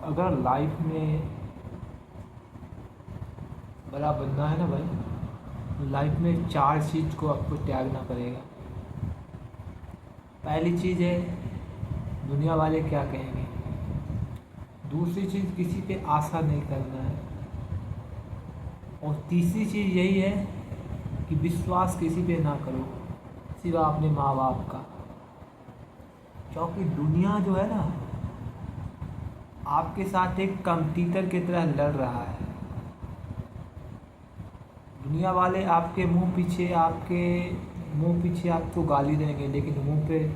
अगर लाइफ में बड़ा बनना है ना भाई, लाइफ में 4 चीज़ को आपको त्यागना पड़ेगा। पहली चीज़ है दुनिया वाले क्या कहेंगे। दूसरी चीज़ किसी पे आशा नहीं करना है। और तीसरी चीज़ यही है कि विश्वास किसी पे ना करो सिवा अपने माँ बाप का। क्योंकि दुनिया जो है ना आपके साथ एक कंप्यूटर की तरह लड़ रहा है। दुनिया वाले आपके मुंह पीछे आपको गाली देंगे, लेकिन मुंह पे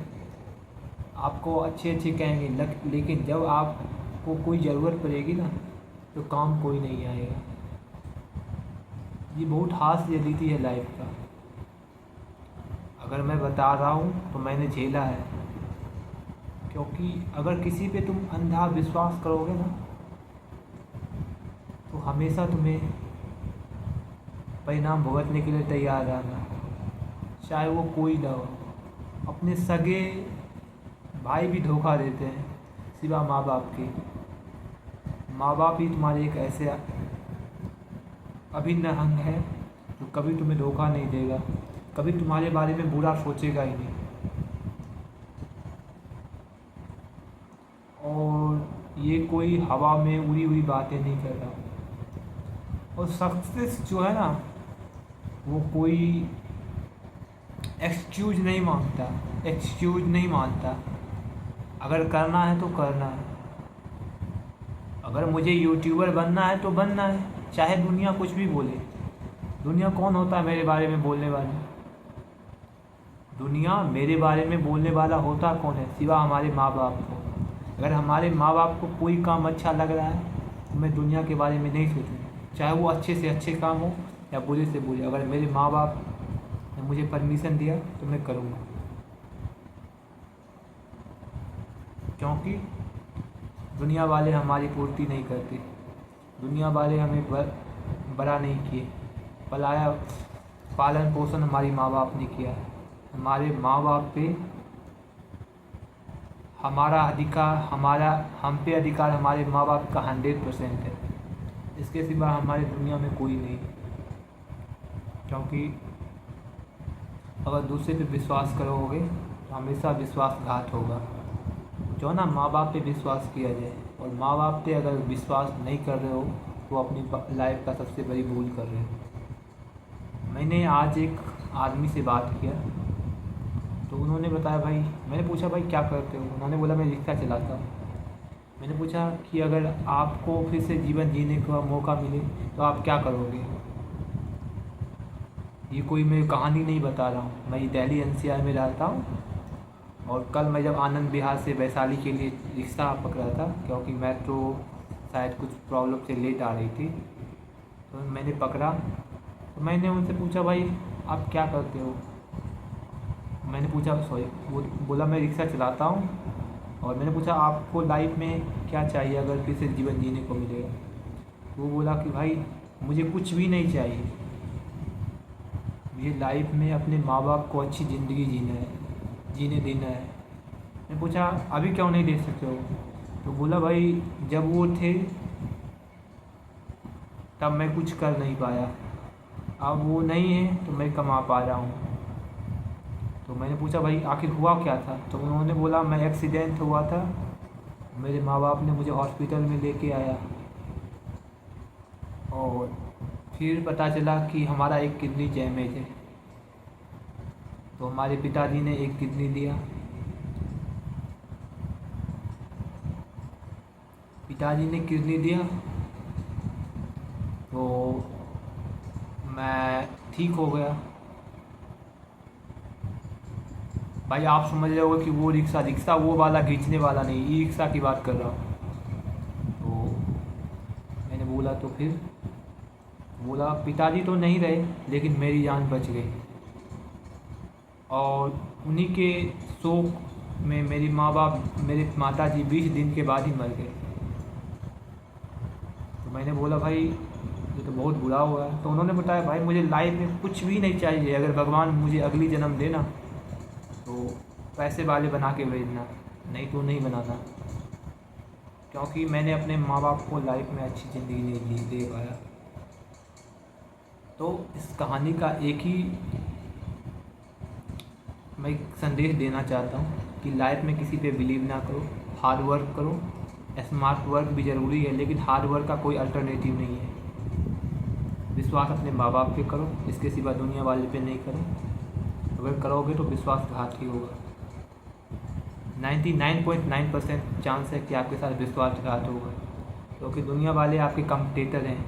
आपको अच्छे अच्छे कहेंगे, लेकिन जब आपको कोई ज़रूरत पड़ेगी ना तो काम कोई नहीं आएगा। ये बहुत हास्य रियलिटी है लाइफ का। अगर मैं बता रहा हूँ तो मैंने झेला है। क्योंकि अगर किसी पे तुम अंधा विश्वास करोगे ना तो हमेशा तुम्हें परिणाम भुगतने के लिए तैयार रहना, चाहे वो कोई ना हो। अपने सगे भाई भी धोखा देते हैं सिवा माँ बाप के। माँ बाप ही तुम्हारे एक ऐसे अभिन्न अंग है जो कभी तुम्हें धोखा नहीं देगा, कभी तुम्हारे बारे में बुरा सोचेगा ही नहीं। और ये कोई हवा में उड़ी हुई बातें नहीं कर रहा। और सक्सेस जो है ना वो कोई एक्सक्यूज नहीं मानता। अगर करना है तो करना है। अगर मुझे यूट्यूबर बनना है तो बनना है, चाहे दुनिया कुछ भी बोले। दुनिया कौन होता है मेरे बारे में बोलने वाला? दुनिया मेरे बारे में बोलने वाला होता कौन है सिवा हमारे माँ बाप को। अगर हमारे माँ बाप को कोई काम अच्छा लग रहा है तो मैं दुनिया के बारे में नहीं सोचूंगा, चाहे वो अच्छे से अच्छे काम हो या बुरे से बुरे। अगर मेरे माँ बाप ने मुझे परमिशन दिया तो मैं करूँगा। क्योंकि दुनिया वाले हमारी पूर्ति नहीं करते। दुनिया वाले हमें बड़ा नहीं किए, पालन पोषण हमारी माँ बाप ने किया है। हमारे माँ बाप पे हम पे अधिकार हमारे माँ बाप का 100% है। इसके सिवा हमारे दुनिया में कोई नहीं। क्योंकि अगर दूसरे पे विश्वास करोगे तो हमेशा विश्वासघात होगा। जो ना माँ बाप पे विश्वास किया जाए, और माँ बाप पे अगर विश्वास नहीं कर रहे हो तो अपनी लाइफ का सबसे बड़ी भूल कर रहे हो। मैंने आज एक आदमी से बात किया तो उन्होंने बताया भाई, मैंने पूछा भाई क्या करते हो? उन्होंने बोला मैं रिक्शा चलाता हूँ। मैंने पूछा कि अगर आपको फिर से जीवन जीने का मौका मिले तो आप क्या करोगे? ये कोई मैं कहानी नहीं बता रहा हूँ, मैं दिल्ली एनसीआर में रहता हूँ। और कल मैं जब आनंद विहार से वैशाली के लिए रिक्शा पकड़ा था, क्योंकि मेट्रो शायद कुछ प्रॉब्लम से लेट आ रही थी, तो मैंने पकड़ा। तो मैंने उनसे पूछा भाई आप क्या करते हो? मैंने पूछा वो बोला मैं रिक्शा चलाता हूँ। और मैंने पूछा आपको लाइफ में क्या चाहिए अगर फिर से जीवन जीने को मिलेगा? वो बोला कि भाई मुझे कुछ भी नहीं चाहिए, मुझे लाइफ में अपने माँ बाप को अच्छी ज़िंदगी जीने देना है। मैंने पूछा अभी क्यों नहीं दे सकते हो? तो बोला भाई जब वो थे तब मैं कुछ कर नहीं पाया, अब वो नहीं है तो मैं कमा पा रहा हूँ। तो मैंने पूछा भाई आखिर हुआ क्या था? तो उन्होंने बोला मैं एक्सीडेंट हुआ था, मेरे माँ बाप ने मुझे हॉस्पिटल में लेके आया और फिर पता चला कि हमारा एक किडनी डैमेज है। तो हमारे पिताजी ने एक किडनी दिया। तो मैं ठीक हो गया। भाई आप समझ रहे हो कि वो रिक्शा वो वाला खींचने वाला नहीं, ई रिक्शा की बात कर रहा हूँ। तो मैंने बोला तो फिर बोला पिताजी तो नहीं रहे लेकिन मेरी जान बच गई। और उन्हीं के शोक में मेरे माताजी 20 दिन के बाद ही मर गए। तो मैंने बोला भाई ये तो बहुत बुरा हुआ है। तो उन्होंने बताया भाई मुझे लाइफ में कुछ भी नहीं चाहिए, अगर भगवान मुझे अगली जन्म देना तो पैसे वाले बना के भेजना, नहीं तो नहीं बनाना। क्योंकि मैंने अपने माँ बाप को लाइफ में अच्छी ज़िंदगी नहीं दे पाया। तो इस कहानी का एक ही मैं एक संदेश देना चाहता हूँ कि लाइफ में किसी पे बिलीव ना करो, हार्ड वर्क करो। स्मार्ट वर्क भी ज़रूरी है, लेकिन हार्ड वर्क का कोई अल्टरनेटिव नहीं है। विश्वास अपने माँ बाप पे करो, इसके सिवा दुनिया वाले पे नहीं करो। अगर करोगे तो विश्वासघात ही होगा। 99.9% चांस है कि आपके साथ विश्वासघात होगा, क्योंकि दुनिया वाले आपके कॉम्पिटिटर हैं।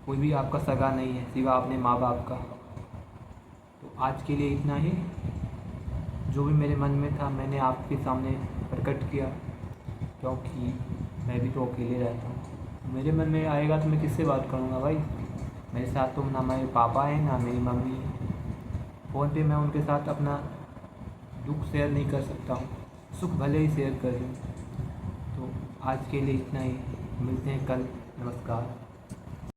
कोई भी आपका सगा नहीं है सिवा अपने माँ बाप का। तो आज के लिए इतना ही। जो भी मेरे मन में था मैंने आपके सामने प्रकट किया, क्योंकि मैं भी तो अकेले रहता हूँ। मेरे मन में आएगा तो मैं किससे बात करूँगा भाई? मेरे साथ तो ना मेरे पापा हैं ना मेरी मम्मी है। फ़ोन पे मैं उनके साथ अपना दुख शेयर नहीं कर सकता हूँ, सुख भले ही शेयर कर दूँ। तो आज के लिए इतना ही, मिलते हैं कल। नमस्कार।